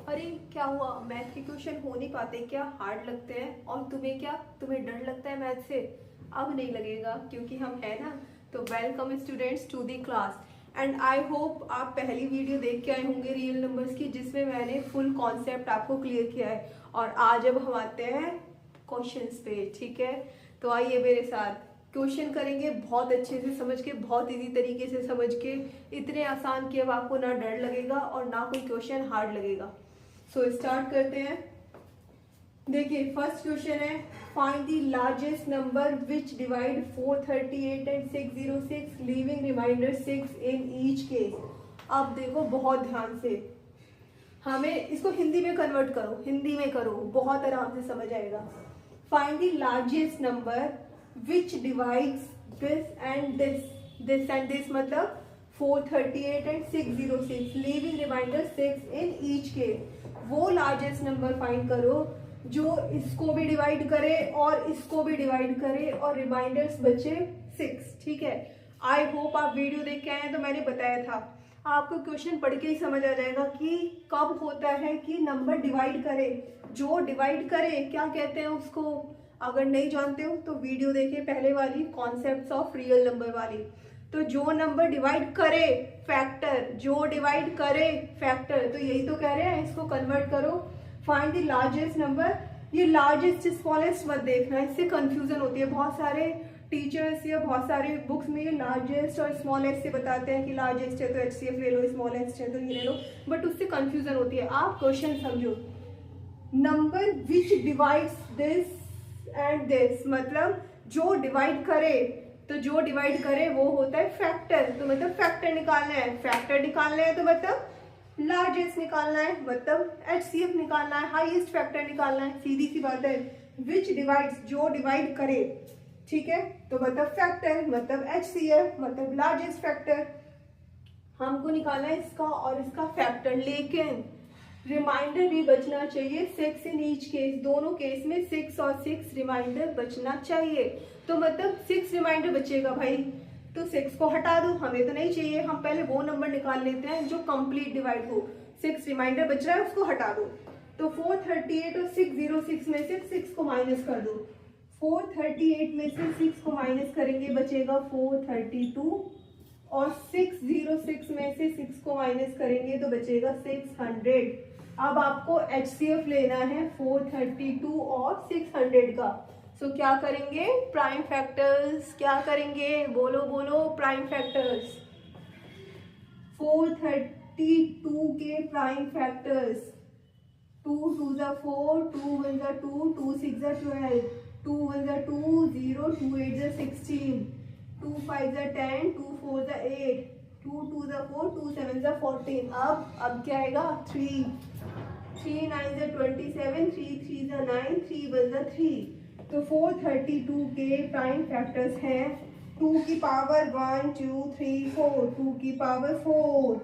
अरे क्या हुआ, मैथ के क्वेश्चन हो नहीं पाते क्या? हार्ड लगते हैं? और तुम्हें डर लगता है मैथ से? अब नहीं लगेगा क्योंकि हम है ना। तो welcome students to the class and I hope आप पहली वीडियो देख के आए होंगे रियल नंबर्स की, जिसमें मैंने फुल कॉन्सेप्ट आपको क्लियर किया है। और आज अब हम आते हैं क्वेश्चंस पे, ठीक है? तो आइए मेरे साथ क्वेश्चन करेंगे बहुत अच्छे से समझ के, बहुत इजी तरीके से समझ के, इतने आसान कि अब आपको ना डर लगेगा और ना कोई क्वेश्चन हार्ड लगेगा। सो स्टार्ट करते हैं। देखिए फर्स्ट क्वेश्चन है, find the largest number which divide 438 and 606 leaving remainder 6 in each case. अब देखो बहुत ध्यान से, हमें इसको हिंदी में कन्वर्ट करो, हिंदी में करो, बहुत आराम से समझ आएगा। Find the largest number which divides this and this, this and this मतलब 438 and 606 leaving remainder 6 in each case. वो लार्जेस्ट नंबर फाइंड करो जो इसको भी डिवाइड करे और इसको भी डिवाइड करे और रिमाइंडर्स बचे 6, ठीक है? आई होप आप वीडियो देख के आए हैं। तो मैंने बताया था आपको क्वेश्चन पढ़ के ही समझ आ जाएगा कि कब होता है कि नंबर डिवाइड करे। जो डिवाइड करे क्या कहते हैं उसको? अगर नहीं जानते हो तो वीडियो देखिए पहले वाली, कॉन्सेप्ट्स ऑफ रियल नंबर वाली। तो जो नंबर डिवाइड करे फैक्टर, जो डिवाइड करे फैक्टर, तो यही तो कह रहे हैं, इसको कन्वर्ट करो। Find the largest number. ये लार्जेस्ट स्मॉलेस्ट मत देखना, इससे कंफ्यूजन होती है। बहुत सारे टीचर्स या बहुत सारे बुक्स में ये लार्जेस्ट और स्मॉलेस्ट से बताते हैं कि लार्जेस्ट है तो HCF ले लो, स्मॉलेस्ट है तो ये ले लो, बट उससे कंफ्यूजन होती है। आप क्वेश्चन समझो, number which divides this and this मतलब जो डिवाइड करे, तो जो डिवाइड करे वो होता है फैक्टर। तो मतलब फैक्टर निकालना है, फैक्टर निकालना है तो मतलब लार्जेस्ट निकालना है, मतलब HCF निकालना है, हाईएस्ट फैक्टर निकालना है, सीधी सी बात है। विच डिवाइड्स जो डिवाइड करे, ठीक है? तो मतलब फैक्टर मतलब HCF मतलब लार्जेस्ट फैक्टर। हमको निकालना है इसका और इसका फैक्टर, लेकिन रिमाइंडर भी बचना चाहिए 6 इन ईच केस। दोनों केस में 6 और 6 रिमाइंडर बचना चाहिए। तो मतलब 6 रिमाइंडर बचेगा भाई, तो 6 को हटा दो, हमें तो नहीं चाहिए। हम पहले वो नंबर निकाल लेते हैं जो कंप्लीट डिवाइड हो। 6 रिमाइंडर बच रहा है, उसको हटा दो। तो 438 और 606 में से 6 को माइनस कर दो। 438 में से 6 को माइनस करेंगे, बचेगा 432 और 606 में से 6 को माइनस करेंगे तो बचेगा 600। अब आपको HCF लेना है 432 और 600 का। सो क्या करेंगे? Prime factors. क्या करेंगे? बोलो बोलो, प्राइम फैक्टर्स। 432 के प्राइम फैक्टर्स, 2 2 जा 4, 2 1 जा 2, 2 6 जा 12, 2 1 जा 2 0, 2 8 जा 16, 2 5 जा 10, 2 4 जा 8, 2 2 जा 4, 2 7 जा 14। अब क्या आएगा? 3 3 9 जा 27, 3 3 जा 9, 3 1 जा 3। तो 432 के प्राइम फैक्टर्स हैं 2 की पावर 1 2 3 4, 2 की पावर 4,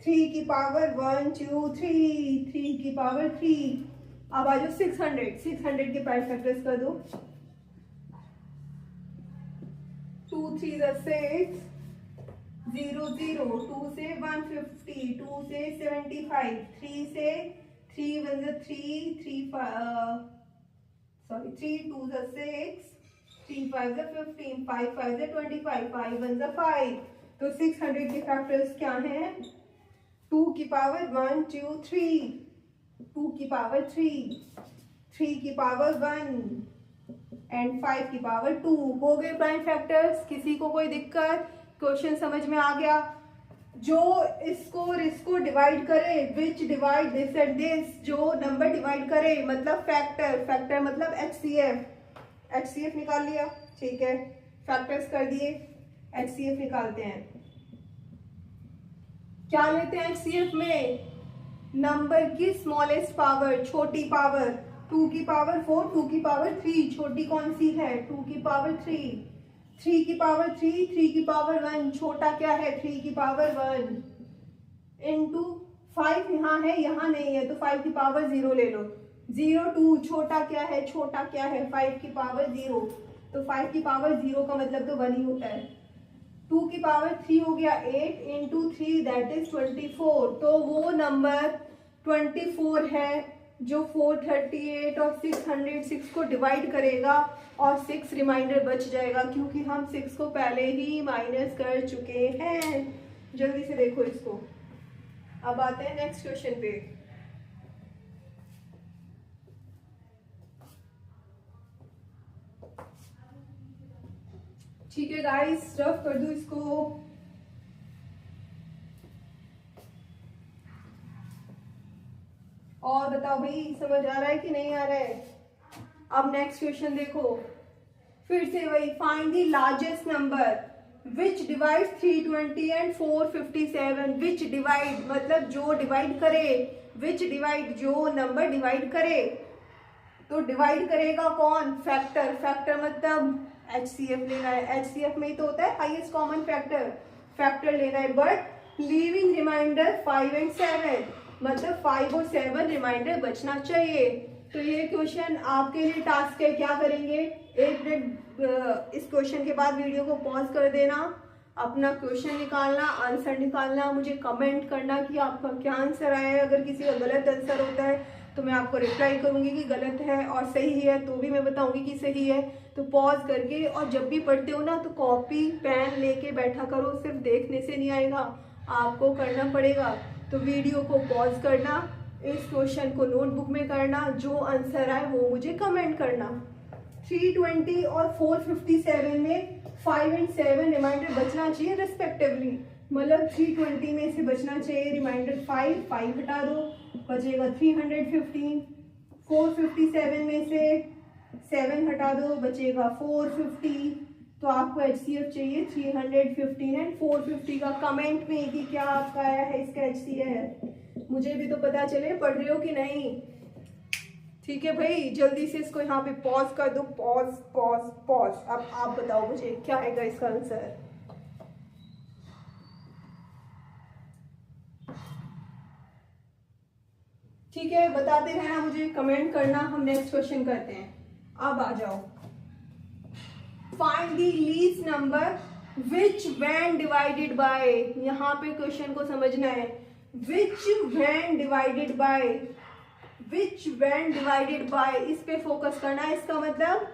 3 की पावर 1 2 3, 3 की पावर 3। अब आ जाओ 600 के प्राइम फैक्टर्स कर दो। 2 3 जा 6, 0 0, 2 से 150, 2 से 75, 3 से 3 1 जा 3, 3 2 जा 6, 3 5 जा 15, 5 5 जा 25, 5 1 जा 5। तो 600 के फैक्टर्स क्या हैं? 2 की पावर 1 2 3, 2 की पावर 3, 3 की पावर 1 एंड 5 की पावर 2। हो गए प्राइम फैक्टर्स। किसी को कोई दिक्कत? क्वेश्चन समझ में आ गया? जो इसको और इसको डिवाइड करे, विच डिवाइड दिस एंड दिस, जो नंबर डिवाइड करे मतलब फैक्टर, फैक्टर मतलब HCF निकाल लिया, ठीक है? फैक्टर्स कर दिए, HCF निकालते हैं। क्या लेते हैं HCF में? नंबर की स्मॉलेस्ट पावर, छोटी पावर। 2 की पावर 4, 2 की पावर 3, छोटी कौन सी है? 2 की पावर 3, 3 की पावर 3, 3 की पावर 1, छोटा क्या है? 3 की पावर 1 इंटू 5 यहाँ है, यहाँ नहीं है, तो 5 की पावर 0 ले लो। 0 2, छोटा क्या है? छोटा क्या है? 5 की पावर 0, तो 5 की पावर 0 का मतलब तो 1 ही होता है। 2 की पावर 3 हो गया 8 इंटू 3 दैट इज 24। तो वो नंबर 24 है जो 438 और 606 को डिवाइड करेगा और 6 रिमाइंडर बच जाएगा, क्योंकि हम 6 को पहले ही माइनस कर चुके हैं। जल्दी से देखो इसको। अब आते हैं नेक्स्ट क्वेश्चन पे। ठीक है गाइस, रफ कर दो इसको। और बताओ भाई, समझ आ रहा है कि नहीं आ रहा है? अब नेक्स्ट क्वेश्चन देखो, फिर से वही, find the largest number which divide 320 and 457। Which divide मतलब जो डिवाइड करे, विच डिवाइड जो नंबर डिवाइड करे। तो डिवाइड करेगा कौन? फैक्टर। फैक्टर मतलब HCF लेना है। HCF में ही तो होता है हाईएस्ट कॉमन फैक्टर। फैक्टर लेना है, बट लीविंग रिमाइंडर 5 एंड 7, मतलब 5 और 7 रिमाइंडर बचना चाहिए। तो ये क्वेश्चन आपके लिए टास्क है। क्या करेंगे, एक मिनट इस क्वेश्चन के बाद वीडियो को पॉज कर देना, अपना क्वेश्चन निकालना, आंसर निकालना, मुझे कमेंट करना कि आपका क्या आंसर आया है। अगर किसी का गलत आंसर होता है तो मैं आपको रिप्लाई करूंगी कि गलत है, और सही है तो भी मैं बताऊंगी कि सही है। तो पॉज करके, और जब भी पढ़ते हो ना तो कॉपी पेन लेके बैठा करो, सिर्फ देखने से नहीं आएगा, आपको करना पड़ेगा। तो वीडियो को पॉज करना, इस क्वेश्चन को नोटबुक में करना, जो आंसर आए वो मुझे कमेंट करना। 320 और 457 में 5 एंड 7 रिमाइंडर बचना चाहिए रिस्पेक्टिवली। मतलब 320 में से बचना चाहिए रिमाइंडर 5 हटा दो, बचेगा 315। 457 में से 7 हटा दो, बचेगा 450। तो आपको HCF चाहिए 315 एंड 450 का। कमेंट में कि क्या आपका आया है इसका HCF, मुझे भी तो पता चले पढ़ रहे हो कि नहीं। ठीक है भाई, जल्दी से इसको यहाँ पे पॉज कर दो। Pause pause pause. अब आप बताओ मुझे क्या आएगा इसका आंसर। ठीक है, बताते रहना मुझे, कमेंट करना। हम नेक्स्ट क्वेश्चन करते हैं। अब आ जाओ, find the least number which when divided by. यहाँ पे क्वेश्चन को समझना है, विच when divided by, which when divided by, इस पे फोकस करना है। इसका मतलब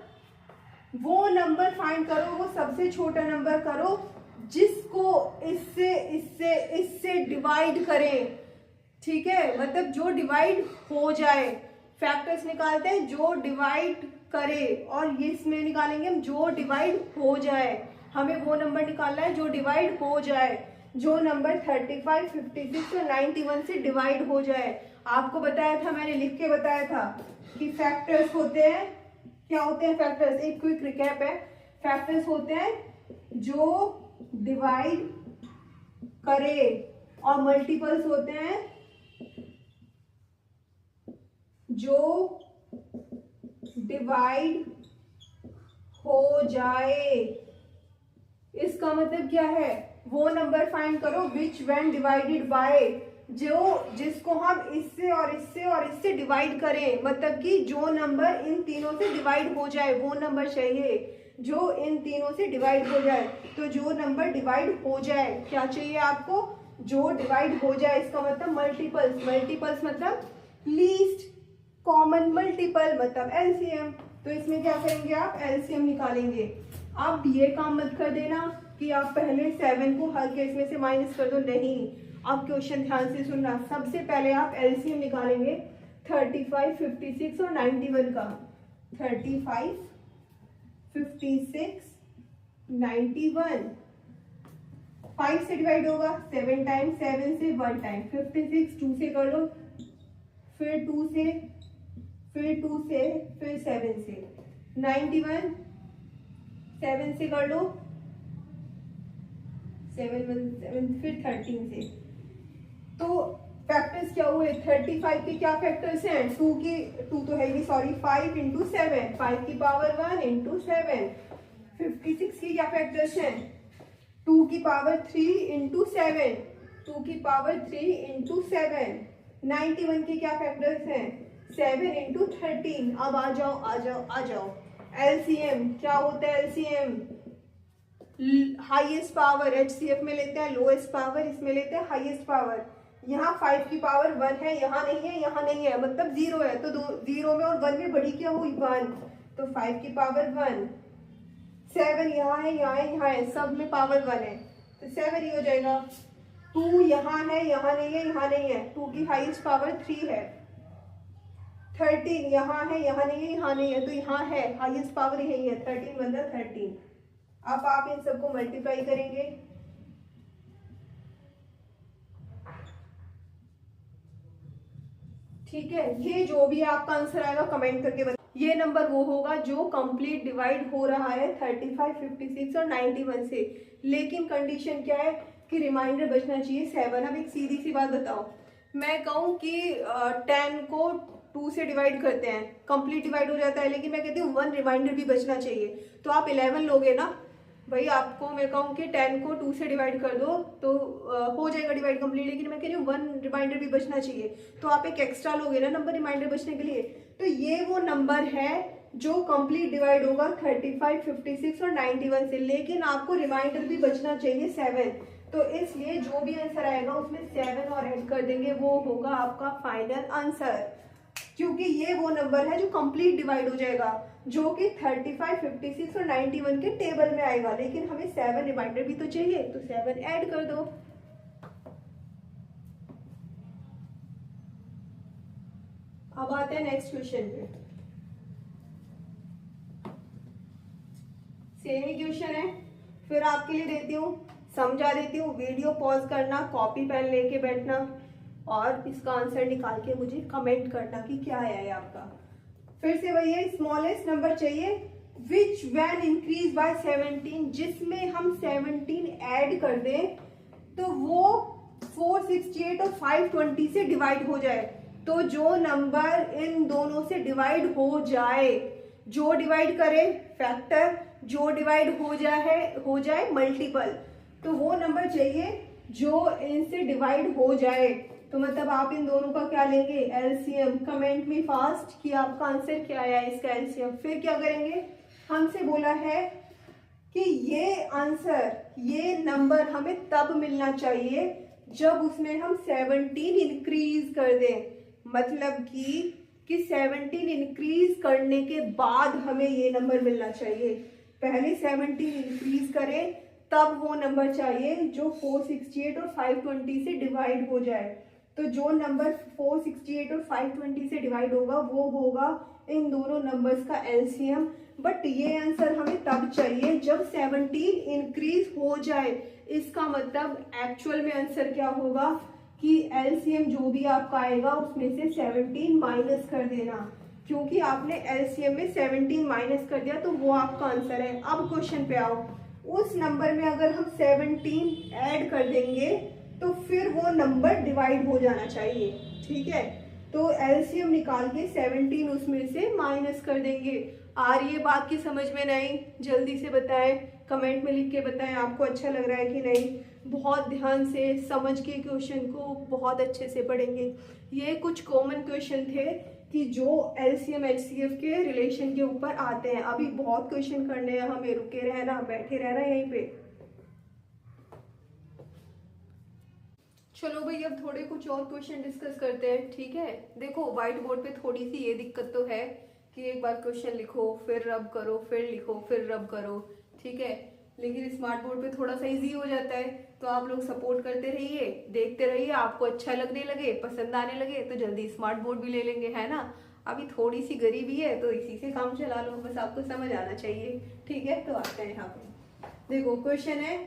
वो नंबर फाइंड करो, वो सबसे छोटा नंबर करो जिसको इससे इससे इससे डिवाइड करें। ठीक है, मतलब जो डिवाइड हो जाए। फैक्टर्स निकालते हैं जो डिवाइड करे, और ये इसमें निकालेंगे हम जो डिवाइड हो जाए। हमें वो नंबर निकालना है जो डिवाइड हो जाए, जो नंबर 35, 56 और 91 से डिवाइड हो जाए। आपको बताया था, मैंने लिख के बताया था कि फैक्टर्स होते हैं, क्या होते हैं फैक्टर्स, एक क्विक रिकैप है। फैक्टर्स होते हैं जो डिवाइड करे, और मल्टीपल्स होते हैं जो डिवाइड हो जाए। इसका मतलब क्या है, वो नंबर फाइंड करो विच व्हेन डिवाइडेड बाय, जो जिसको हम इससे और इससे और इससे डिवाइड करें। मतलब कि जो नंबर इन तीनों से डिवाइड हो जाए, वो नंबर चाहिए जो इन तीनों से डिवाइड हो जाए। तो जो नंबर डिवाइड हो जाए, क्या चाहिए आपको, जो डिवाइड हो जाए। इसका मतलब मल्टीपल्स। मल्टीपल्स मतलब लीस्ट कॉमन मल्टीपल, मतलब LCM। तो इसमें क्या करेंगे आप, LCM निकालेंगे। आप ये काम मत कर देना कि आप पहले 7 को हर केस में से माइनस कर दो, नहीं। आप क्वेश्चन ध्यान से सुनना। सबसे पहले आप LCM निकालेंगे 35, 56 और 91 का। 35, 56, 91, 5 से डिवाइड होगा 7 टाइम, 7 से 1 टाइम। 56 2 से कर लो, फिर 2 से, फिर 2 से, फिर 7 से। 91 7 से कर लो, 7 1 7, फिर 13 से। तो फैक्टर्स क्या हुए, 35 के क्या फैक्टर्स हैं, 2 तो है नहीं, सॉरी, 5 इंटू 7, 5 की पावर 1 इंटू 7। 56 की क्या फैक्टर्स हैं, 2 की पावर 3 इंटू 7, 2 की पावर 3 इंटू 7। 91 के क्या फैक्टर्स हैं, 7 इंटू 13। अब आ जाओ आ जाओ आ जाओ, LCM क्या होता है, LCM हाईएस्ट पावर। HCF में लेते हैं लोएस्ट पावर, इसमें लेते हैं हाईएस्ट पावर। यहाँ 5 की पावर 1 है, यहाँ नहीं है, यहाँ नहीं है, मतलब 0 है, तो 0 में और 1 में बड़ी क्या हुई 1, तो 5 की पावर 1। 7 यहाँ है, यहाँ है, यहाँ है, सब में पावर 1 है, तो 7 ही हो जाएगा। 2 यहाँ है, यहाँ नहीं है, यहाँ नहीं है, 2 की हाईएस्ट पावर 3 है। 13 यहाँ है, यहाँ नहीं है, यहाँ नहीं है, तो यहाँ है, हाईएस्ट पावर यही है, 13 बन रहा 13। अब आप इन सबको मल्टीप्लाई करेंगे, ठीक है। ये जो भी आपका आंसर आएगा कमेंट करके बताइए। ये नंबर वो होगा जो कंप्लीट डिवाइड हो रहा है 35, 56 और 91 से, लेकिन कंडीशन क्या है कि रिमाइंडर बचना चाहिए 7। अब एक सीधी सी बात बताओ, मैं कहूँ कि 10 को 2 से डिवाइड करते हैं, कंप्लीट डिवाइड हो जाता है, लेकिन मैं कहती हूँ 1 रिमाइंडर भी बचना चाहिए, तो आप 11 लोगे ना भाई। आपको मैं कहूँ कि 10 को 2 से डिवाइड कर दो तो हो जाएगा डिवाइड कंप्लीट, लेकिन मैं कह रही हूँ 1 रिमाइंडर भी बचना चाहिए, तो आप एक एक्स्ट्रा लोगे ना नंबर रिमाइंडर बचने के लिए। तो ये वो नंबर है जो कंप्लीट डिवाइड होगा 35, 56 और 91 से, लेकिन आपको रिमाइंडर भी बचना चाहिए 7, तो इसलिए जो भी आंसर आएगा उसमें 7 और ऐड कर देंगे, वो होगा आपका फाइनल आंसर, क्योंकि ये वो नंबर है जो कंप्लीट डिवाइड हो जाएगा, जो कि 35, 56 और 91 के टेबल में आएगा, लेकिन हमें 7 रिमाइंडर भी तो चाहिए, तो 7 ऐड कर दो। अब आते हैं नेक्स्ट क्वेश्चन पे। सेम ही क्वेश्चन है, फिर आपके लिए देती हूँ, समझा देती हूँ, वीडियो पॉज करना, कॉपी पेन लेके बैठना और इसका आंसर निकाल के मुझे कमेंट करना कि क्या आया है आपका। फिर से वही है, स्मॉलेस्ट नंबर चाहिए विच वैन इंक्रीज बाय 17, जिसमें हम 17 ऐड कर दें तो वो 468 और 520 से डिवाइड हो जाए। तो जो नंबर इन दोनों से डिवाइड हो जाए, जो डिवाइड करे फैक्टर, जो डिवाइड हो जाए मल्टीपल, तो वो नंबर चाहिए जो इनसे डिवाइड हो जाए। तो मतलब आप इन दोनों का क्या लेंगे, एलसीएम। कमेंट में फास्ट कि आपका आंसर क्या आया इसका एलसीएम। फिर क्या करेंगे, हमसे बोला है कि ये आंसर, ये नंबर हमें तब मिलना चाहिए जब उसमें हम 17 इंक्रीज कर दें, मतलब कि 17 इंक्रीज करने के बाद हमें ये नंबर मिलना चाहिए। पहले 17 इंक्रीज करें तब वो नंबर चाहिए जो 468 और 520 से डिवाइड हो जाए। तो जो नंबर 468 और 520 से डिवाइड होगा वो होगा इन दोनों नंबर्स का एलसीएम। बट ये आंसर हमें तब चाहिए जब 17 इंक्रीज हो जाए। इसका मतलब एक्चुअल में आंसर क्या होगा कि एलसीएम जो भी आपका आएगा उसमें से 17 माइनस कर देना, क्योंकि आपने एलसीएम में 17 माइनस कर दिया तो वो आपका आंसर है। अब क्वेश्चन पे आओ, उस नंबर में अगर हम 17 ऐड कर देंगे तो फिर वो नंबर डिवाइड हो जाना चाहिए, ठीक है। तो एलसीएम निकाल के 17 उसमें से माइनस कर देंगे। आ रही है बात की समझ में? नहीं? जल्दी से बताएं, कमेंट में लिख के बताएं आपको अच्छा लग रहा है कि नहीं। बहुत ध्यान से समझ के क्वेश्चन को बहुत अच्छे से पढ़ेंगे। ये कुछ कॉमन क्वेश्चन थे कि जो एलसीएम एचसीएफ के रिलेशन के ऊपर आते हैं। अभी बहुत क्वेश्चन करने हैं हमें, रुके रहना, बैठे रहना यहीं पे। चलो भाई अब थोड़े कुछ और क्वेश्चन डिस्कस करते हैं, ठीक है। देखो व्हाइट बोर्ड पे थोड़ी सी ये दिक्कत तो है कि एक बार क्वेश्चन लिखो फिर रब करो, फिर लिखो फिर रब करो, ठीक है। लेकिन स्मार्ट बोर्ड पे थोड़ा सा इजी हो जाता है। तो आप लोग सपोर्ट करते रहिए, देखते रहिए, आपको अच्छा लगने लगे, पसंद आने लगे तो जल्दी स्मार्ट बोर्ड भी ले लेंगे, है ना। अभी थोड़ी सी गरीबी है तो इसी से काम चला लो, बस आपको समझ आना चाहिए, ठीक है। तो आते हैं यहाँ पे, देखो क्वेश्चन है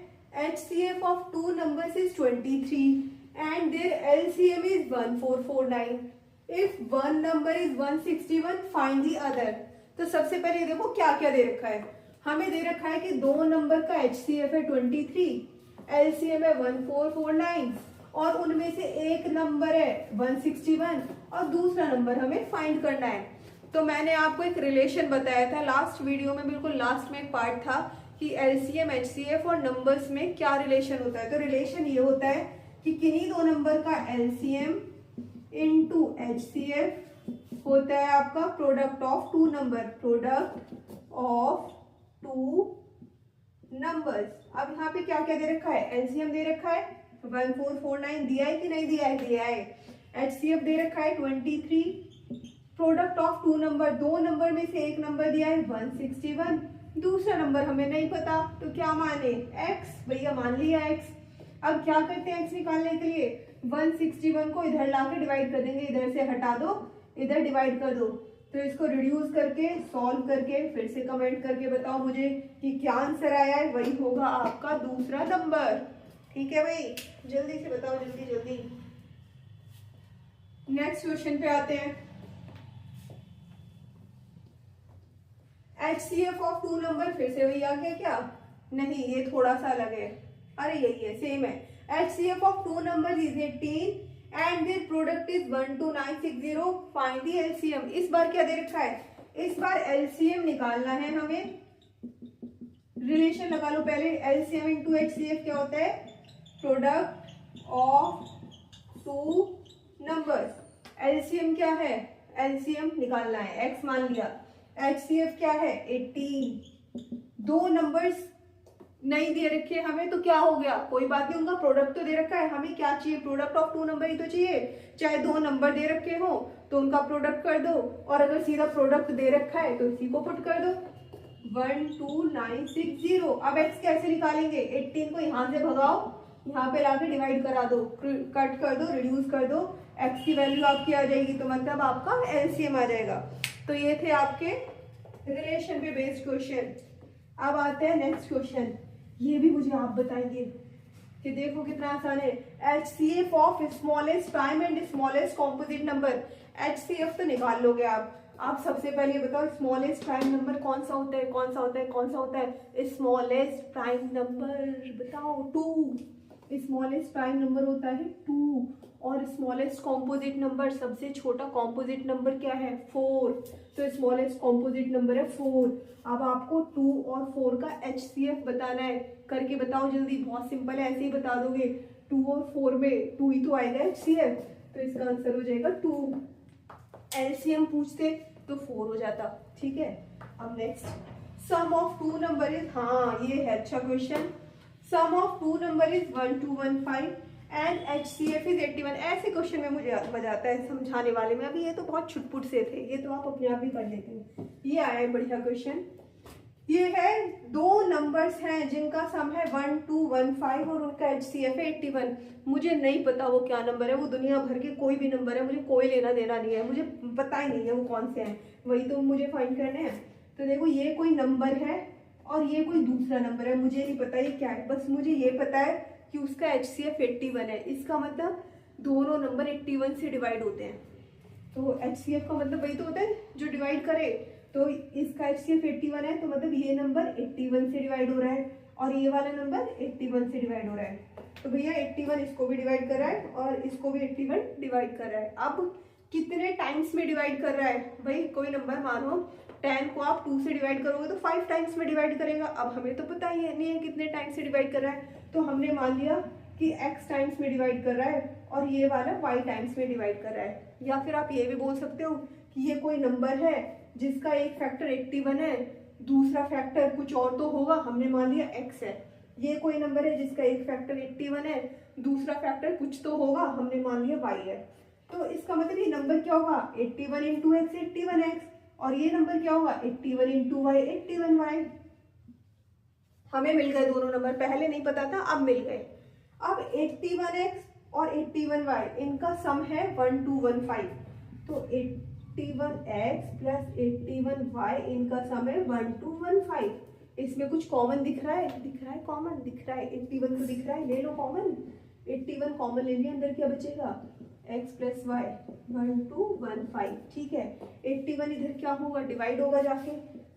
HCF of 2 numbers is 23 and their LCM is 1449. If one number is 161, find the other. तो सबसे पहले देखो क्या क्या दे रखा है। हमें दे रखा है कि दो नंबर का HCF है 23, LCM है 1449 और उनमें से एक नंबर है 161 और दूसरा नंबर हमें फाइंड करना है। तो मैंने आपको एक रिलेशन बताया था लास्ट वीडियो में, बिल्कुल लास्ट में एक पार्ट था कि LCM HCF और नंबर्स में क्या रिलेशन होता है। तो रिलेशन ये होता है कि किन्हीं दो नंबर का LCM इनटू HCF होता है आपका product of two number, product of two numbers. अब यहाँ पे क्या क्या दे रखा है, LCM दे रखा है 1449 दिया है कि नहीं दिया है? दिया है। HCF दे रखा है 23। प्रोडक्ट ऑफ टू नंबर, दो नंबर में से एक नंबर दिया है 161, दूसरा नंबर हमें नहीं पता तो क्या माने? x। भैया मान लिया x। अब क्या करते हैं x निकालने के लिए? 161 को इधर लाके डिवाइड कर देंगे, इधर से हटा दो, इधर डिवाइड कर दो। तो इसको रिड्यूस करके सॉल्व करके फिर से कमेंट करके बताओ मुझे कि क्या आंसर आया है। वही होगा आपका दूसरा नंबर। ठीक है भाई, जल्दी से बताओ, जल्दी जल्दी। नेक्स्ट क्वेश्चन पे आते हैं। HCF ऑफ टू नंबर, फिर से वही आ गया क्या? नहीं, ये थोड़ा सा अलग है। अरे यही है, सेम है। HCF of two numbers is 18 and their product is 12960. Find the LCM. इस बार क्या दे रखा है? इस बार LCM निकालना है हमें। रिलेशन लगा लो पहले। LCM into HCF क्या होता है? Product of two numbers. LCM क्या है? LCM निकालना है, x मान लिया। HCF क्या है? 18। दो नंबर्स नहीं दे रखे हमें तो क्या हो गया? कोई बात नहीं, उनका प्रोडक्ट तो दे रखा है। हमें क्या चाहिए? प्रोडक्ट ऑफ टू नंबर ही तो चाहिए। चाहे दो नंबर दे रखे हो तो उनका प्रोडक्ट कर दो, और अगर सीधा प्रोडक्ट दे रखा है तो इसी को पुट कर दो। 12960। अब x कैसे निकालेंगे? 18 को यहाँ से भगाओ, यहाँ पे लाके डिवाइड करा दो, कट कर दो, रिड्यूस कर दो, x की वैल्यू आपकी आ जाएगी, तो मतलब आपका LCM आ जाएगा। तो ये थे आपके रिलेशन पे बेस्ड क्वेश्चन। अब आते हैं नेक्स्ट क्वेश्चन। ये भी मुझे आप बताइए कि देखो कितना आसान है। HCF of smallest prime and smallest composite number. HCF तो निकाल लोगे आप सबसे पहले बताओ स्मॉलेस्ट प्राइम नंबर कौन सा होता है? कौन सा होता है? कौन सा होता है? स्मॉलेस्ट प्राइम नंबर बताओ। 2। स्मॉलेस्ट प्राइम नंबर होता है 2। और स्मॉलेस्ट कॉम्पोजिट नंबर, सबसे छोटा कॉम्पोजिट नंबर क्या है? 4। तो स्मॉलेस्ट कॉम्पोजिट नंबर है 4। अब आपको 2 और 4 का HCF बताना है। करके बताओ जल्दी, बहुत सिंपल है, ऐसे ही बता दोगे। 2 और 4 में 2 ही तो आएगा HCF, तो इसका आंसर हो जाएगा 2। LCM पूछते तो 4 हो जाता। ठीक है, अब next, sum of two number is, हाँ ये है अच्छा question. Sum of two number is 1215 and HCF is 81। ऐसे क्वेश्चन में मुझे मजा आता है समझाने वाले में। अभी ये तो बहुत छुटपुट से थे, ये तो आप अपने आप ही कर लेते हैं। ये आया है बढ़िया क्वेश्चन। ये है, दो नंबर्स हैं जिनका सम है 1215 और उनका HCF है 81। मुझे नहीं पता वो क्या नंबर है, वो दुनिया भर के कोई भी नंबर है, मुझे कोई लेना देना नहीं है, मुझे पता ही नहीं है वो कौन से हैं, वही तो मुझे फाइंड करने हैं। तो देखो ये कोई नंबर है और ये कोई दूसरा नंबर है, मुझे नहीं पता ये क्या है, बस मुझे ये पता है कि उसका HCF 81 है। इसका मतलब दोनों नंबर 81 से डिवाइड होते हैं। तो HCF का मतलब वही तो होता है जो डिवाइड करे। तो इसका HCF 81 है, तो मतलब ये नंबर 81 से डिवाइड हो रहा है और ये वाला नंबर 81 से डिवाइड हो रहा है। तो भैया 81 इसको भी डिवाइड कर रहा है और इसको भी 81 डिवाइड कर रहा है। अब कितने टाइम्स में डिवाइड कर रहा है? भाई कोई नंबर मानो 10 को आप 2 से डिवाइड करोगे तो 5 टाइम्स में डिवाइड करेगा। अब हमें तो पता ही नहीं है कितने टाइम्स से डिवाइड कर रहा है, तो हमने मान लिया कि x टाइम्स में डिवाइड कर रहा है और ये वाला y टाइम्स में डिवाइड कर रहा है। या फिर आप ये भी बोल सकते हो कि ये कोई नंबर है जिसका एक फैक्टर 81 है, दूसरा फैक्टर कुछ और तो होगा, हमने मान लिया x है। ये कोई नंबर है जिसका एक फैक्टर 81 है, दूसरा फैक्टर कुछ तो होगा, हमने मान लिया y है। तो इसका मतलब ये नंबर क्या होगा? 81 इंटू एक्स 81x, और ये नंबर क्या होगा? 81 इंटू वाई 81y। हमें मिल गए दोनों नंबर, पहले नहीं पता था अब मिल गए। अब 81x और 81y इनका सम है 1215, तो 81x प्लस 81y इनका सम है 1215। इसमें कुछ कॉमन दिख रहा है? दिख रहा है, कॉमन दिख रहा है, 81 तो दिख रहा है, ले लो कॉमन। 81 कॉमन ले लिया, अंदर क्या बचेगा? x plus y 1215। ठीक है, 81 इधर क्या होगा? डिवाइड होगा जाके,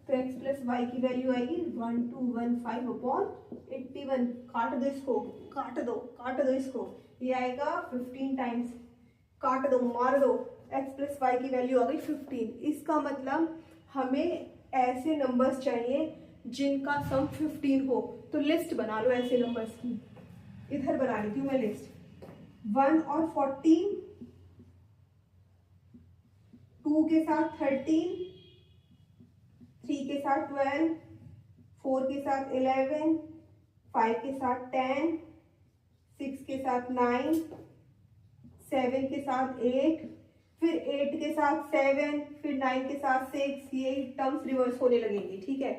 तो x प्लस वाई की वैल्यू आएगी 1215 अपॉन 81। काट दो इसको, काट दो इसको, ये आएगा 15 टाइम्स, काट दो, मार दो, x प्लस वाई की वैल्यू आ गई 15। इसका मतलब हमें ऐसे नंबर्स चाहिए जिनका सम 15 हो। तो लिस्ट बना लो ऐसे नंबर्स की, इधर बना लेती हूँ मैं लिस्ट। 1 और 14, 2 के साथ 13, 3 के साथ 12, 4 के साथ 11, 5 के साथ 10, 6 के साथ 9, 7 के साथ 8, फिर 8 के साथ 7, फिर 9 के साथ 6, ये टर्म्स रिवर्स होने लगेंगे, ठीक है।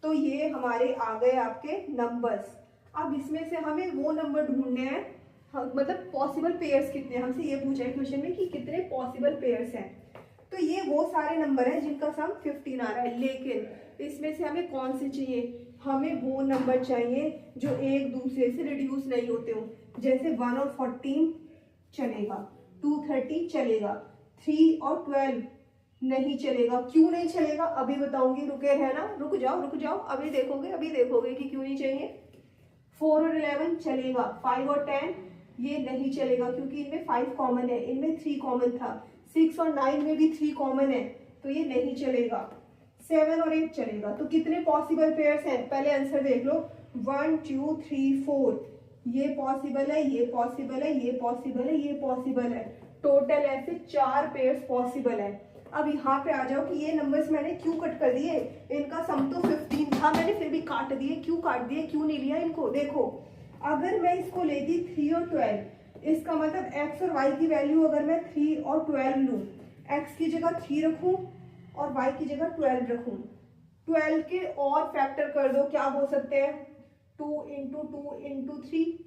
तो ये हमारे आ गए आपके नंबर्स। अब इसमें से हमें वो नंबर ढूंढने हैं, मतलब पॉसिबल पेयर्स कितने, हमसे ये पूछा है क्वेश्चन में कि कितने पॉसिबल पेयर्स हैं। तो ये वो सारे नंबर हैं जिनका सम 15 आ रहा है, लेकिन इसमें से हमें कौन से चाहिए, हमें वो नंबर चाहिए जो एक दूसरे से रिड्यूस नहीं होते हो। जैसे 1 और 14 चलेगा, 2 30 चलेगा, 3 और 12 नहीं चलेगा। क्यों नहीं चलेगा अभी बताऊंगी, रुके रहना, रुक जाओ, अभी देखोगे कि क्यों नहीं चाहिए। 4 और 11 चलेगा, 5 और 10 ये नहीं चलेगा क्योंकि इनमें 5 कॉमन है, इनमें 3 कॉमन था। 6 और 9 में भी 3 कॉमन है, तो ये नहीं चलेगा। 7 और 8 चलेगा। तो कितने पॉसिबल पेयर्स हैं, पहले आंसर देख लो। 1 2 3 4 ये पॉसिबल है, ये पॉसिबल है, ये पॉसिबल है, ये पॉसिबल है। टोटल ऐसे 4 पेयर्स पॉसिबल है। अब यहाँ पे आ जाओ कि ये नंबर्स मैंने क्यों कट कर दिए, इनका सम तो 15 था, मैंने फिर भी काट दिए। क्यों काट दिए, क्यों नहीं लिया इनको, देखो अगर मैं इसको लेती 3 और 12, इसका मतलब x और y की वैल्यू अगर मैं 3 और 12 लूँ, x की जगह 3 रखूँ और y की जगह 12 रखूँ, 12 के और फैक्टर कर दो, क्या हो सकते हैं, 2 इंटू 2 इंटू 3,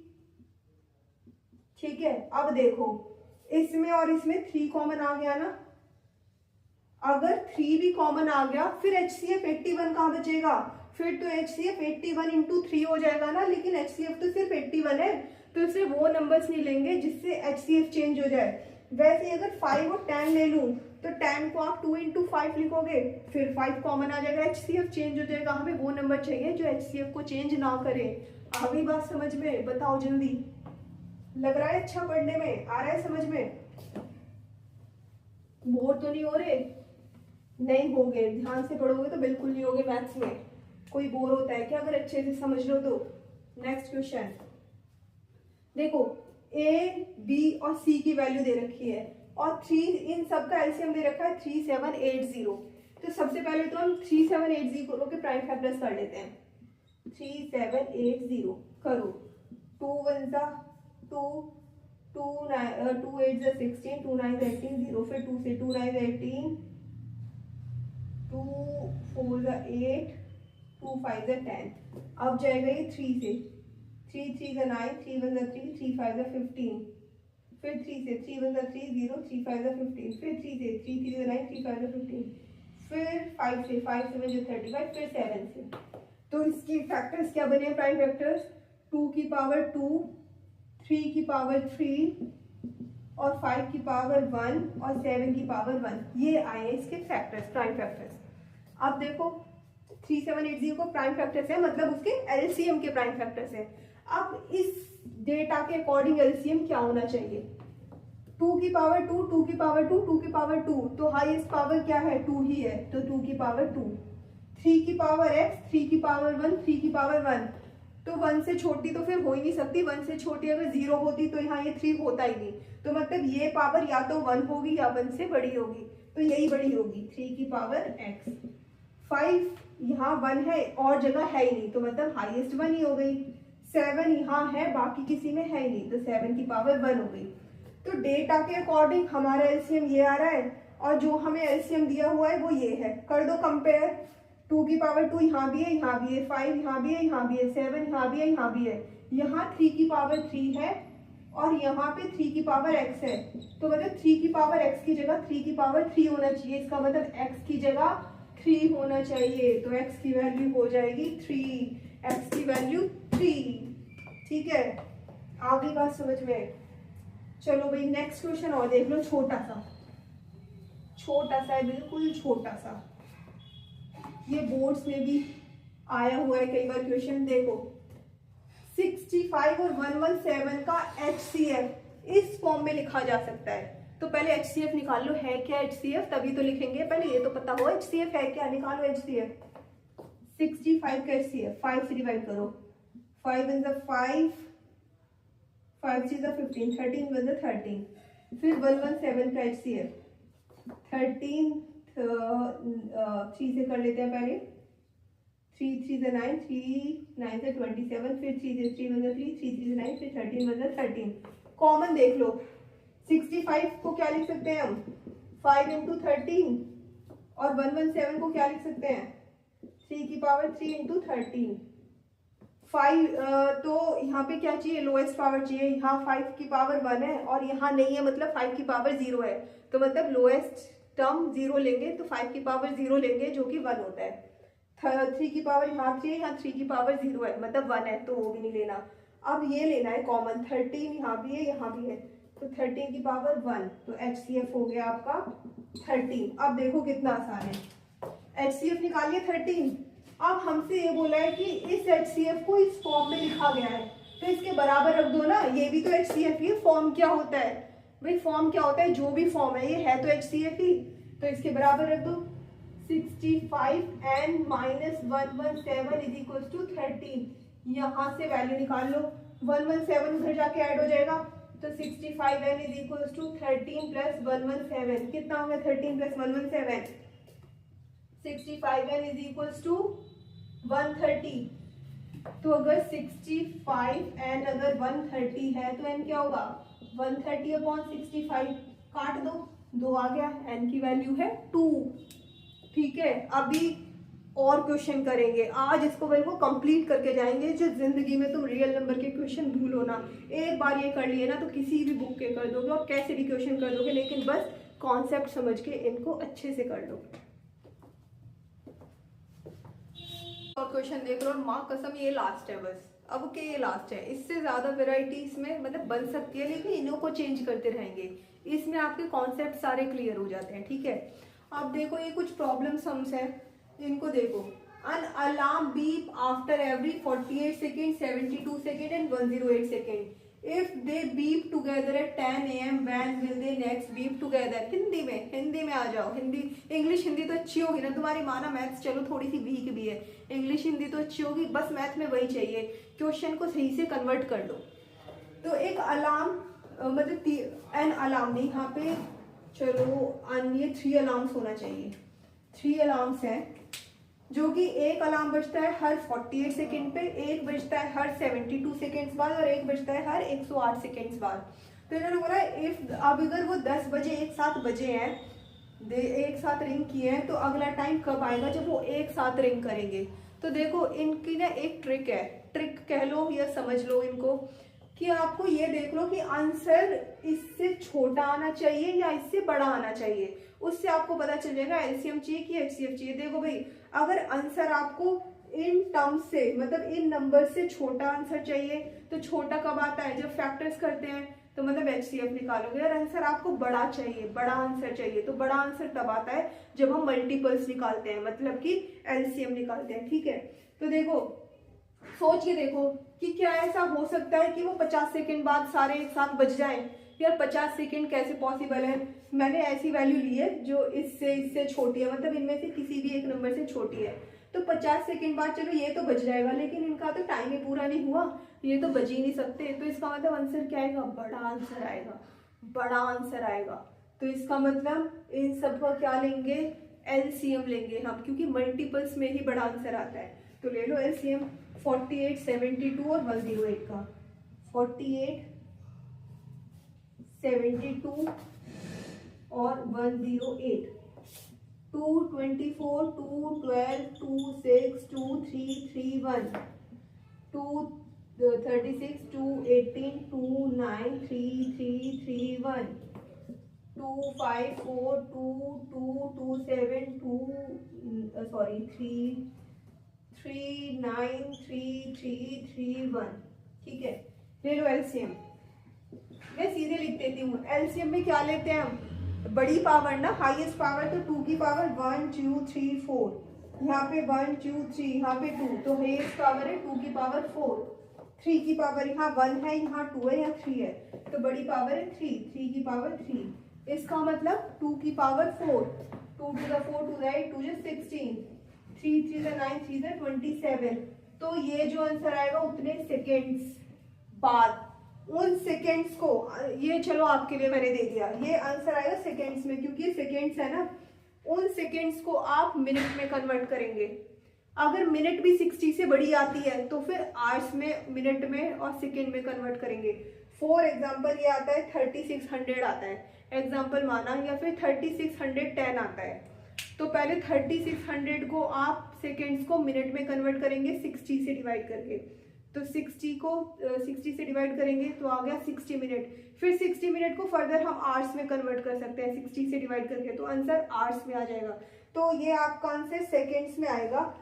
ठीक है। अब देखो इसमें और इसमें 3 कॉमन आ गया ना, अगर 3 भी कॉमन आ गया फिर HCF 81 कहाँ बचेगा, फिर तो HCF 81 इंटू 3 हो जाएगा ना, लेकिन HCF तो सिर्फ 81 है, तो इसलिए वो नंबर्स नहीं लेंगे जिससे HCF चेंज हो जाए। वैसे अगर 5 और 10 ले लूं तो 10 को आप 2 इंटू 5 लिखोगे, फिर 5 कॉमन आ जाएगा, HCF चेंज हो जाएगा। हमें वो नंबर चाहिए जो HCF को चेंज ना करे। आ गई बात समझ में, बताओ जल्दी, लग रहा है अच्छा पढ़ने में, आ रहा है समझ में, बोर तो नहीं हो रहे, नहीं होगे, ध्यान से पढ़ोगे तो बिल्कुल नहीं होगे। मैथ्स में कोई बोर होता है क्या अगर अच्छे से समझ लो तो। नेक्स्ट क्वेश्चन देखो, ए बी और सी की वैल्यू दे रखी है और 3 इन सब का एलसीएम दे रखा है 3780। तो सबसे पहले तो हम 3780 के प्राइम फैक्टर्स कर लेते हैं। 3780 करो, 2 1 जा 2, 2 8 जा 16, 2 9 18, 0 फिर 2 से 2 9 18, 2 4 जा 8, 2 5 जा 10। अब जाएगा ये 3 से, 3 3 जा 9, 3 1 जा 3, 3 5 जा 15, फिर 3 से 3 1 जा 3 0, 3 5 जा 15, फिर 3 से 3 3 जा 9, 3 5 जा 15, फिर 5 से 5 7 जा 35, फिर 7 से। तो इसकी फैक्टर्स क्या बने हैं, प्राइम फैक्टर्स 2 की पावर 2, 3 की पावर 3 और 5 की पावर 1 और 7 की पावर 1, ये आए हैं इसके फैक्टर्स, प्राइम फैक्टर्स। अब देखो 3780 को प्राइम फैक्टर्स है, मतलब उसके एलसीएम के प्राइम फैक्टर्स है। अब इस डेटा के अकॉर्डिंग एलसीएम क्या होना चाहिए, 2 की पावर 2, 2 की पावर 2, 2 की पावर 2, तो हाईएस्ट पावर क्या है, 2 ही है, तो 2 की पावर 2, 3 की पावर x, 3 की पावर 1, 3 की पावर 1, तो 1 से छोटी तो फिर हो ही नहीं सकती, 1 से छोटी अगर 0 होती तो यहाँ ये 3 होता ही नहीं, तो मतलब ये पावर या तो 1 होगी या 1 से बड़ी होगी, तो यही बड़ी होगी 3 की पावर x। 5 यहाँ 1 है और जगह है ही नहीं, तो मतलब हाईएस्ट 1 ही हो गई। 7 यहाँ है बाकी किसी में है ही नहीं, तो 7 की पावर 1 हो गई। तो डेटा के अकॉर्डिंग हमारा एलसीएम ये आ रहा है और जो हमें एलसीएम दिया हुआ है वो ये है। कर दो कंपेयर, 2 की पावर 2 यहाँ भी है, यहाँ भी है, 5 यहाँ भी है, यहाँ भी है, 7 यहाँ भी है, यहाँ भी है, यहाँ 3 की पावर 3 है और यहाँ पे 3 की पावर x है, तो मतलब 3 की पावर x की जगह 3 की पावर 3 होना चाहिए, इसका मतलब x की जगह 3 होना चाहिए, तो x की वैल्यू हो जाएगी 3, x की वैल्यू 3, ठीक है। आगे बात समझ में। चलो भाई नेक्स्ट क्वेश्चन और देख लो, छोटा सा है, बिल्कुल छोटा सा, ये बोर्ड्स में भी आया हुआ है कई बार क्वेश्चन। देखो 65 और 117 का HCF इस फॉर्म में लिखा जा सकता है, तो पहले HCF निकाल लो, है क्या HCF, तभी तो लिखेंगे, पहले ये तो पता हो HCF है क्या, निकालो HCF। 65 का HCF 5 से डिवाइड करो, 5 इन द 5, 5 से 15, 13 वन द 13, फिर 117 का HCF 13 3 से कर लेते हैं पहले, 3 3 से 9, 3 9 से 27, फिर 3 से 3 मतलब 3, 3 3 से 9, फिर 13 मतलब 13। कॉमन देख लो, 65 को क्या लिख सकते हैं हम, 5 इंटू 13, और 117 को क्या लिख सकते हैं, 3 की पावर 3 इंटू 13। 5 तो यहाँ पे क्या चाहिए, लोएस्ट पावर चाहिए। यहाँ 5 की पावर 1 है और यहाँ नहीं है, मतलब 5 की पावर 0 है, तो मतलब लोएस्ट टर्म 0 लेंगे तो 5 की पावर 0 लेंगे जो कि 1 होता है। 3 की पावर यहाँ 3 है, यहाँ 3 की पावर 0 है, मतलब 1 है, तो वो भी नहीं लेना। अब ये लेना है कॉमन, 13 यहाँ भी है यहाँ भी है, तो 13 की पावर 1, तो HCF हो गया आपका 13। अब देखो कितना आसान है, HCF निकालिए 13। अब हमसे ये बोला है कि इस HCF को इस फॉर्म में लिखा गया है, तो इसके बराबर रख दो ना, ये भी तो HCF ही है। फॉर्म क्या होता है भाई, फॉर्म क्या होता है, जो भी फॉर्म है ये है तो HCF ही, तो इसके बराबर रख दो। 65 and minus 117 is equal to 13। यहाँ से वैल्यू निकाल लो, 117 उधर जाके ऐड हो जाएगा, तो 65n is equal to 13 plus 117, कितना हो गया 13 plus 117, 65n is equal to 130। तो अगर 65n अगर 130 है तो n क्या होगा, 130 अपॉन 65, काट दो, 2 आ गया, n की वैल्यू है 2। ठीक है, अभी और क्वेश्चन करेंगे आज, इसको बिल्कुल कंप्लीट करके जाएंगे। जो जिंदगी में तुम रियल नंबर के क्वेश्चन भूलो ना, एक बार ये कर लिए ना तो किसी भी बुक के कर दोगे और कैसे भी क्वेश्चन कर दोगे, लेकिन बस कॉन्सेप्ट समझ के इनको अच्छे से कर लो। और क्वेश्चन देख लो, और माँ कसम ये लास्ट है बस, अब के ये लास्ट है, इससे ज्यादा वेराइटी इसमें मतलब बन सकती है, लेकिन इन्हों को चेंज करते रहेंगे, इसमें आपके कॉन्सेप्ट सारे क्लियर हो जाते हैं। ठीक है, अब देखो ये कुछ प्रॉब्लम सम्स है, इनको देखो। An alarm beep after every 48 seconds, 72 seconds and 108 seconds. If they beep together at 10 AM, when will they next beep together? Hindi में आ जाओ। इंग्लिश हिंदी तो अच्छी होगी ना तुम्हारी, माना मैथ्स चलो थोड़ी सी वीक भी है, इंग्लिश हिंदी तो अच्छी होगी, बस मैथ में वही चाहिए, क्वेश्चन को सही से कन्वर्ट कर लो। तो एक अलार्म मतलब एन अलार्म नहीं, यहाँ पे चलो ये 3 अलार्म्स होना चाहिए, 3 अलार्म्स हैं, जो कि एक अलार्म बजता है हर 48 सेकेंड पे, एक बजता है हर 72 सेकेंड्स बाद, और एक बजता है हर 108 सेकेंड्स बाद। तो इन्होंने बोला इफ अब अगर वो 10 बजे एक साथ बजे हैं, एक साथ रिंग किए हैं, तो अगला टाइम कब आएगा जब वो एक साथ रिंग करेंगे। तो देखो इनकी ना एक ट्रिक है, ट्रिक कह लो या समझ लो इनको, कि आपको ये देख लो कि आंसर इससे छोटा आना चाहिए या इससे बड़ा आना चाहिए, उससे आपको पता चल जाएगा एलसीएम चाहिए कि एचसीएफ चाहिए। देखो भाई, अगर आंसर आपको इन टर्म्स से मतलब इन नंबर से छोटा आंसर चाहिए, तो छोटा कब आता है, जब फैक्टर्स करते हैं, तो मतलब एचसीएफ निकालोगे। और आंसर आपको बड़ा चाहिए, बड़ा आंसर चाहिए, तो बड़ा आंसर तब आता है जब हम मल्टीपल्स निकालते हैं, मतलब कि एलसीएम निकालते हैं। ठीक है, तो देखो सोच के देखो कि क्या ऐसा हो सकता है कि वो 50 सेकंड बाद सारे एक साथ बज जाएं। यार 50 सेकंड कैसे पॉसिबल है, मैंने ऐसी वैल्यू ली है जो इससे छोटी है, मतलब इनमें से किसी भी एक नंबर से छोटी है, तो 50 सेकंड बाद चलो ये तो बज जाएगा, लेकिन इनका तो टाइम ही पूरा नहीं हुआ, ये तो बज ही नहीं सकते, तो इसका मतलब आंसर क्या आएगा, बड़ा आंसर आएगा, बड़ा आंसर आएगा। तो इसका मतलब इन सब का क्या लेंगे, एलसीएम लेंगे हम, क्योंकि मल्टीपल्स में ही बड़ा आंसर आता है। तो ले लो एलसीएम 48, 72 और 108 का, 48, 72 और 108, 2, 24, 2, 12, 2, 6, 2, 3, 3, 1, 2, 36, 2, 18, 2, 9, 3, 3, 3, 1, 2, 5, 4, 2, 2, 2, 7, 2, sorry 3, 3, 9, 3, 3, 3, 1। ठीक है, ले लो एलसीएम, मैं सीधे लिख देती हूँ। एलसीएम में क्या लेते हैं हम, बड़ी पावर ना, हाईएस्ट पावर, तो 2 की पावर 1, 2, 3, 4, यहाँ पे 1, 2, 3, यहाँ पे 2, तो हाईएस्ट पावर है 2 की पावर 4, 3 की पावर यहाँ 1 है, यहाँ 2 है, यहाँ 3 है, तो बड़ी पावर है 3, 3 की पावर 3। इसका मतलब 2 की power 4, 2 to the 4 to the 8, 2 is 16, 3 3 the 9, 3 the 27। तो ये जो आंसर आएगा उतने सेकेंड्स बाद, उन सेकेंड्स को, ये चलो आपके लिए मैंने दे दिया, ये आंसर आएगा सेकेंड्स में, क्योंकि सेकेंड्स है ना, उन सेकेंड्स को आप मिनट में कन्वर्ट करेंगे, अगर मिनट भी 60 से बड़ी आती है तो फिर आवर्स में, मिनट में और सेकेंड में कन्वर्ट करेंगे। फॉर एग्जाम्पल ये आता है 3600 आता है एग्जाम्पल माना, या फिर 3610 आता है। तो पहले 3600 को आप सेकेंड्स को मिनट में कन्वर्ट करेंगे 60 से डिवाइड करके। तो 60 को 60 से डिवाइड करेंगे तो आ गया 60 मिनट। फिर 60 मिनट को फर्दर हम आवर्स में कन्वर्ट कर सकते हैं 60 से डिवाइड करके, तो आंसर आवर्स में आ जाएगा। तो ये आपका आंसर सेकेंड्स में आएगा,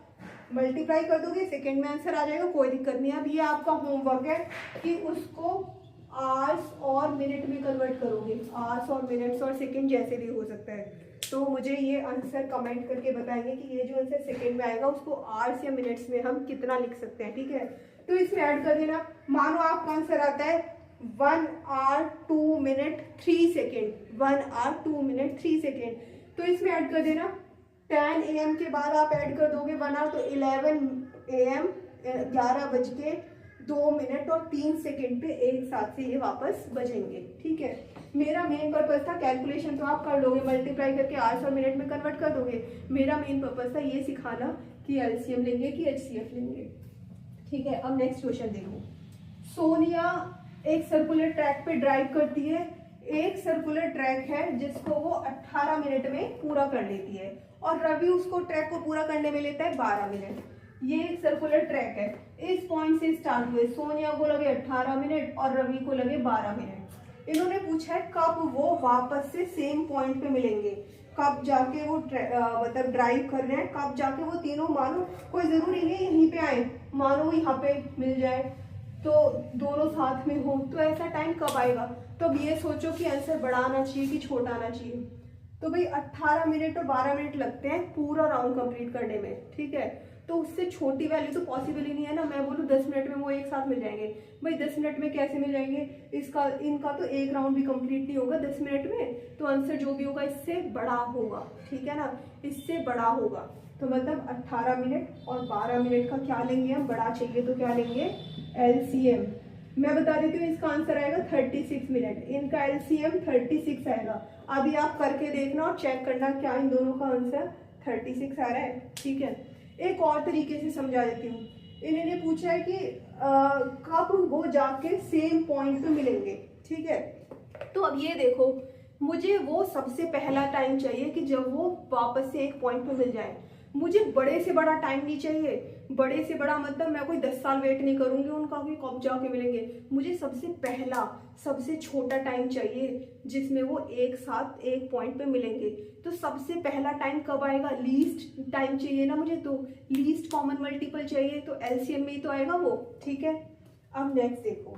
मल्टीप्लाई कर दोगे सेकेंड में आंसर आ जाएगा, कोई दिक्कत नहीं। अब ये आपका होमवर्क है कि उसको आवर्स और मिनट में कन्वर्ट करोगे, आवर्स और मिनट्स और सेकेंड जैसे भी हो सकता है। तो मुझे ये आंसर कमेंट करके बताएंगे कि ये जो आंसर सेकेंड में आएगा उसको आवर्स या मिनट्स में हम कितना लिख सकते हैं, ठीक है। तो इसमें ऐड कर देना, मानो आपका आंसर आता है 1 hour 2 minute 3 second, 1 hour 2 minute 3 second. तो इसमें ऐड कर देना 10 AM के बाद आप ऐड कर दोगे 1 hour, तो 11 AM 11:02 और 3 सेकेंड पे एक साथ से ये वापस बजेंगे, ठीक है। मेरा मेन पर्पस था कैलकुलेशन तो आप कर लोगे, मल्टीप्लाई करके आवर्स और मिनट में कन्वर्ट कर दोगे। मेरा मेन पर्पस था ये सिखाना कि एलसीएम लेंगे कि एचसीएफ लेंगे, ठीक है। अब नेक्स्ट क्वेश्चन देखो। सोनिया एक सर्कुलर ट्रैक पे ड्राइव करती है, एक सर्कुलर ट्रैक है जिसको वो 18 मिनट में पूरा कर लेती है, और रवि उसको ट्रैक को पूरा करने में लेता है 12 मिनट। ये एक सर्कुलर ट्रैक है, इस पॉइंट से स्टार्ट हुए, सोनिया को लगे 18 मिनट और रवि को लगे 12 मिनट। इन्होंने पूछा है कब वो वापस से सेम पॉइंट पे मिलेंगे, कब जाके वो मतलब ड्राइव कर रहे हैं, कब जाके वो तीनों, मानो कोई जरूरी नहीं यहीं पे आए, मानो वो यहाँ पे मिल जाए तो दोनों साथ में हो, तो ऐसा टाइम कब आएगा। तो अब ये सोचो कि आंसर बड़ा आना चाहिए कि छोटा आना चाहिए। तो भाई 18 मिनट और 12 मिनट लगते हैं पूरा राउंड कंप्लीट करने में, ठीक है। तो उससे छोटी वैल्यू तो पॉसिबल ही नहीं है ना। मैं बोलूँ 10 मिनट में वो एक साथ मिल जाएंगे, भाई 10 मिनट में कैसे मिल जाएंगे, इनका तो एक राउंड भी कंप्लीट नहीं होगा 10 मिनट में। तो आंसर जो भी होगा इससे बड़ा होगा, ठीक है ना, इससे बड़ा होगा। तो मतलब 18 मिनट और 12 मिनट का क्या लेंगे हम, बड़ा चाहिए तो क्या लेंगे, एलसीएम। मैं बता देती हूँ इसका आंसर आएगा 36 मिनट, इनका एलसीएम 36 आएगा। अभी आप करके देखना और चेक करना क्या इन दोनों का आंसर 36 आ रहा है, ठीक है। एक और तरीके से समझा देती हूँ। इन्होंने पूछा है कि कब वो जाके सेम पॉइंट पे मिलेंगे, ठीक है। तो अब ये देखो, मुझे वो सबसे पहला टाइम चाहिए कि जब वो वापस से एक पॉइंट पे मिल जाए। मुझे बड़े से बड़ा टाइम नहीं चाहिए, बड़े से बड़ा मतलब मैं कोई 10 साल वेट नहीं करूंगी उनका कि कब जाके मिलेंगे। मुझे सबसे पहला, सबसे छोटा टाइम चाहिए जिसमें वो एक साथ एक पॉइंट पे मिलेंगे। तो सबसे पहला टाइम कब आएगा, लीस्ट टाइम चाहिए ना मुझे, तो लीस्ट कॉमन मल्टीपल चाहिए, तो एलसीएम में ही तो आएगा वो, ठीक है। अब नेक्स्ट देखो,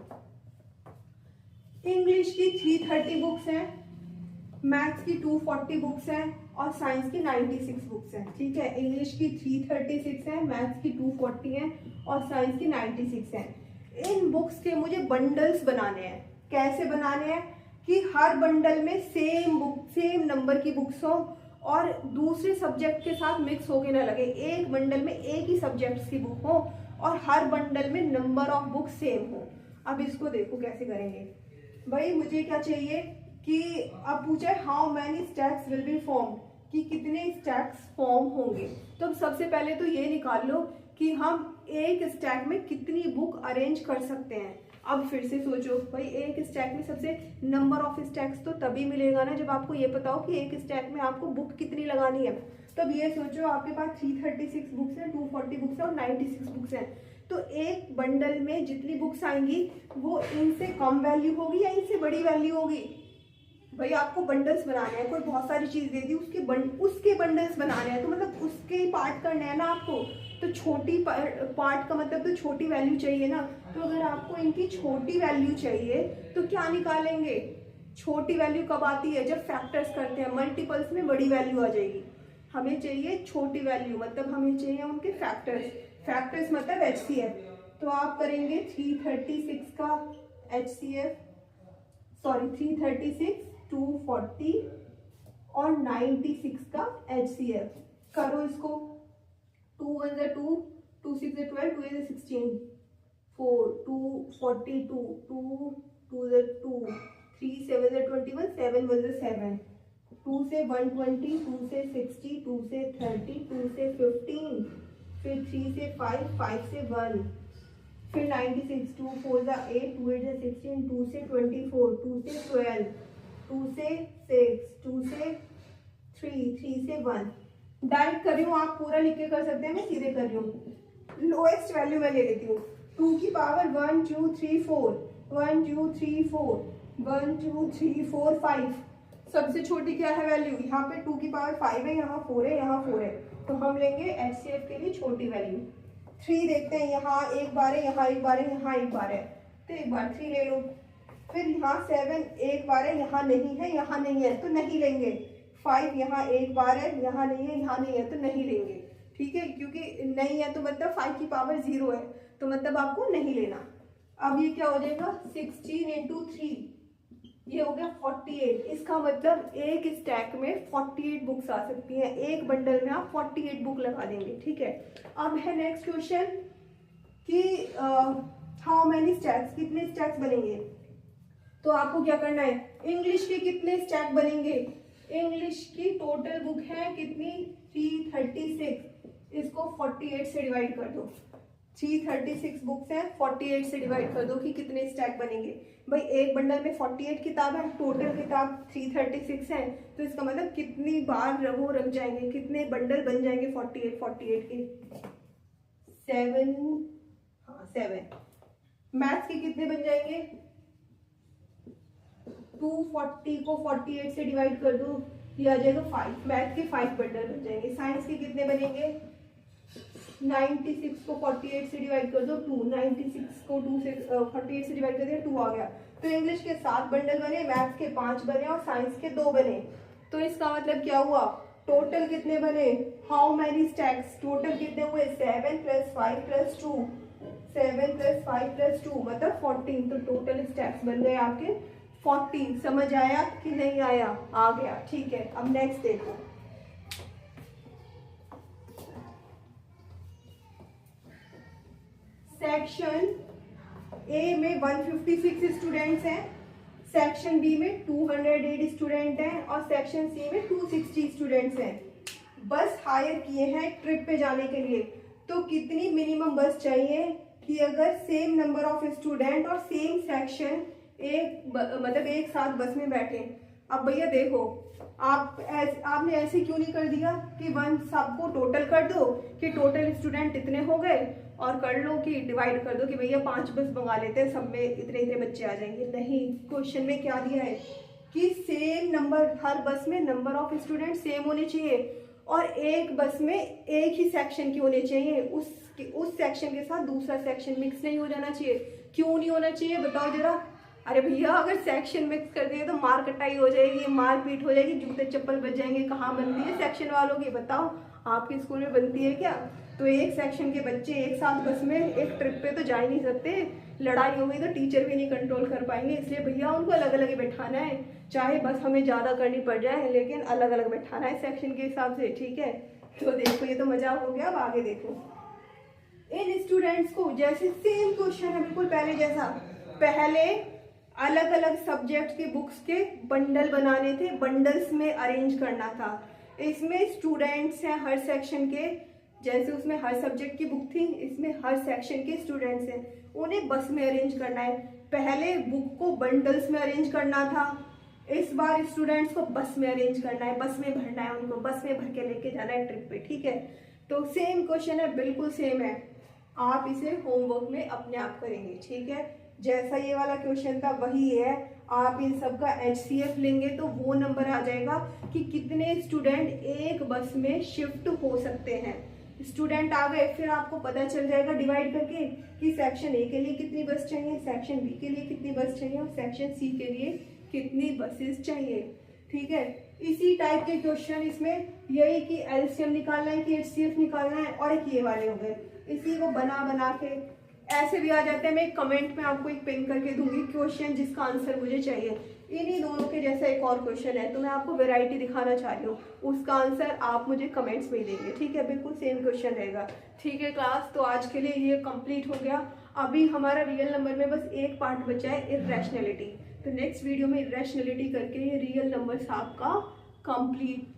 इंग्लिश की 330 बुक्स हैं, मैथ्स की 240 बुक्स हैं और साइंस की 96 बुक्स हैं, ठीक है। इंग्लिश की 336 है, मैथ्स की 240 है और साइंस की 96 है। इन बुक्स के मुझे बंडल्स बनाने हैं। कैसे बनाने हैं कि हर बंडल में सेम नंबर की बुक्स हो और दूसरे सब्जेक्ट के साथ मिक्स होके ना लगे। एक बंडल में एक ही सब्जेक्ट्स की बुक हो और हर बंडल में नंबर ऑफ बुक सेम हो। अब इसको देखो कैसे करेंगे। भाई मुझे क्या चाहिए कि अब पूछा है how many stacks will be form, कि कितने स्टैक्स फॉर्म होंगे। तो अब सबसे पहले तो ये निकाल लो कि हम एक स्टैक में कितनी बुक अरेंज कर सकते हैं। अब फिर से सोचो भाई, एक स्टैक में सबसे नंबर ऑफ स्टैक्स तो तभी मिलेगा ना जब आपको ये पता हो कि एक स्टैक में आपको बुक कितनी लगानी है। तब ये सोचो आपके पास 336 बुक्स हैं, 240 बुक्स हैं और 96 बुक्स हैं। तो एक बंडल में जितनी बुक्स आएंगी वो इनसे कम वैल्यू होगी या इनसे बड़ी वैल्यू होगी। भाई आपको बंडल्स बनाने हैं, कोई बहुत सारी चीज दे दी उसके बंडल्स बनाने हैं, तो मतलब उसके ही पार्ट करने हैं ना आपको। तो छोटी पार्ट का मतलब तो छोटी वैल्यू चाहिए ना। तो अगर आपको इनकी छोटी वैल्यू चाहिए तो क्या निकालेंगे, छोटी वैल्यू कब आती है, जब फैक्टर्स करते हैं, मल्टीपल्स में बड़ी वैल्यू आ जाएगी। हमें चाहिए छोटी वैल्यू, मतलब हमें चाहिए उनके फैक्टर्स मतलब एचसीएफ। तो आप करेंगे 336 का एचसीएफ, सॉरी 336, 240 और 96 का HCF। करो इसको, 2 1 2, 2 6 12, 2 16, 4 2 42, 2 2 2, 3 7 21, 7 1 7, 2 से 120, 2 से 60, 2 से 30, 2 से 15, फिर 3 से 5, 5 से 1, फिर 96, 2 4 जा 8, 2 8 जा 16, 2 से 24, 2 से 12, 2 से 6, 2 से 3, 3 से 1। डायरेक्ट कर रही हूँ, आप पूरा लिख के कर सकते हैं, मैं सीधे कर रही हूँ। लोएस्ट वैल्यू मैं ले लेती हूँ, 2 की पावर 1 2 3 4, 1 2 3 4, 1 2 3 4 5। सबसे छोटी क्या है वैल्यू, यहाँ पे 2 की पावर 5 है, यहाँ 4 है, यहाँ 4 है, तो हम लेंगे HCF के लिए छोटी वैल्यू। 3 देखते हैं, यहाँ एक बार है, यहाँ एक बार है, यहाँ एक बार है, तो एक बार 3 ले लो। फिर यहाँ 7 एक बार है, यहाँ नहीं है, यहाँ नहीं है, तो नहीं लेंगे। 5 यहाँ एक बार है, यहाँ नहीं है, यहाँ नहीं है, तो नहीं लेंगे। ठीक है, क्योंकि नहीं है तो मतलब 5 की पावर 0 है, तो मतलब आपको नहीं लेना। अब ये क्या हो जाएगा, 16 इंटू 3, ये हो गया 48। इसका मतलब एक स्टैक में 48 बुक्स आ सकती हैं, एक बंडल में आप 48 बुक लगा देंगे। ठीक है, अब है नेक्स्ट क्वेश्चन कि हाउ मेनी स्टैक्स, कितने स्टैक्स बनेंगे। तो आपको क्या करना है, इंग्लिश के कितने स्टैक बनेंगे। इंग्लिश की टोटल बुक है कितनी, 336, इसको 48 से डिवाइड कर दो। 336 बुक्स हैं, 48 से डिवाइड कर दो कि कितने स्टैक बनेंगे। भाई एक बंडल में 48 किताब है, टोटल किताब 336 है, तो इसका मतलब कितनी बार वो रख जाएंगे, कितने बंडल बन जाएंगे 48 के 7, हाँ 7। मैथ्स के कितने बन जाएंगे, 240 को 48 से डिवाइड कर दो, ये आ जाएगा 5। मैथ के 5 बंडल बन जाएंगे। साइंस के कितने बनेंगे, 96 को 48 से डिवाइड कर दो 2, 96 को 2 से 48 से डिवाइड कर दिया 2 आ गया। तो इंग्लिश के 7 बंडल बने, मैथ्स के 5 बने और साइंस के 2 बने। तो इसका मतलब क्या हुआ, टोटल कितने बने, हाउ मैनी स्टैक्स, टोटल कितने हुए, 7 + 5 + 2, 7 + 5 + 2 मतलब 14। तो टोटल स्टैक्स बन गए आपके 14। समझ आया कि नहीं आया, आ गया। ठीक है, अब नेक्स्ट देखो, सेक्शन ए में 156 स्टूडेंट्स हैं, सेक्शन बी में 208 स्टूडेंट हैं और सेक्शन सी में 260 स्टूडेंट्स हैं। बस हायर किए हैं ट्रिप पे जाने के लिए, तो कितनी मिनिमम बस चाहिए कि अगर सेम नंबर ऑफ स्टूडेंट और सेम सेक्शन मतलब एक साथ बस में बैठे। अब भैया देखो, आपने ऐसे क्यों नहीं कर दिया कि वन सबको टोटल कर दो कि टोटल स्टूडेंट इतने हो गए, और कर लो कि डिवाइड कर दो कि भैया 5 बस मंगा लेते हैं, सब में इतने इतने बच्चे आ जाएंगे। नहीं, क्वेश्चन में क्या दिया है कि सेम नंबर, हर बस में नंबर ऑफ स्टूडेंट सेम होने चाहिए और एक बस में एक ही सेक्शन के होने चाहिए, उस सेक्शन के साथ दूसरा सेक्शन मिक्स नहीं हो जाना चाहिए। क्यों नहीं होना चाहिए बताओ जरा। अरे भैया अगर सेक्शन मिक्स कर दिए तो मार कटाई हो जाएगी, मार पीट हो जाएगी, जूते चप्पल बच जाएंगे। कहाँ बनती है सेक्शन वालों की, बताओ आपके स्कूल में बनती है क्या। तो एक सेक्शन के बच्चे एक साथ बस में एक ट्रिप पे तो जा ही नहीं सकते, लड़ाई हो गई तो टीचर भी नहीं कंट्रोल कर पाएंगे। इसलिए भैया उनको अलग अलग ही बैठाना है, चाहे बस हमें ज़्यादा करनी पड़ जाए लेकिन अलग अलग बैठाना है सेक्शन के हिसाब से। ठीक है, तो देखो ये तो मजाक हो गया। अब आगे देखो, इन स्टूडेंट्स को जैसे सेम क्वेश्चन है बिल्कुल पहले जैसा, पहले अलग अलग सब्जेक्ट के बुक्स के बंडल बनाने थे, बंडल्स में अरेंज करना था। इसमें स्टूडेंट्स हैं हर सेक्शन के, जैसे उसमें हर सब्जेक्ट की बुक थी, इसमें हर सेक्शन के स्टूडेंट्स हैं, उन्हें बस में अरेंज करना है। पहले बुक को बंडल्स में अरेंज करना था, इस बार स्टूडेंट्स को बस में अरेंज करना है, बस में भरना है, उनको बस में भर के लेके जाना है ट्रिप पे। ठीक है, तो सेम क्वेश्चन है, बिल्कुल सेम है, आप इसे होमवर्क में अपने आप करेंगे। ठीक है, जैसा ये वाला क्वेश्चन था वही है। आप इन सब का HCF लेंगे तो वो नंबर आ जाएगा कि कितने स्टूडेंट एक बस में शिफ्ट हो सकते हैं। स्टूडेंट आ गए, फिर आपको पता चल जाएगा डिवाइड करके कि सेक्शन ए के लिए कितनी बस चाहिए, सेक्शन बी के लिए कितनी बस चाहिए और सेक्शन सी के लिए कितनी बसेस चाहिए। ठीक है, इसी टाइप के क्वेश्चन इसमें यही कि LCM निकालना है कि HCF निकालना है, और एक ये वाले हो गए। इसी को बना बना के ऐसे भी आ जाते हैं। मैं कमेंट में आपको एक पिन करके दूंगी क्वेश्चन जिसका आंसर मुझे चाहिए। इन्हीं दोनों के जैसा एक और क्वेश्चन है, तो मैं आपको वैरायटी दिखाना चाह रही हूँ, उसका आंसर आप मुझे कमेंट्स में देंगे। ठीक है, बिल्कुल सेम क्वेश्चन रहेगा। ठीक है क्लास, तो आज के लिए ये कंप्लीट हो गया। अभी हमारा रियल नंबर में बस एक पार्ट बचा है, इर्रेशनैलिटी। तो नेक्स्ट वीडियो में इर्रेशनैलिटी करके ये रियल नंबर्स आपका कंप्लीट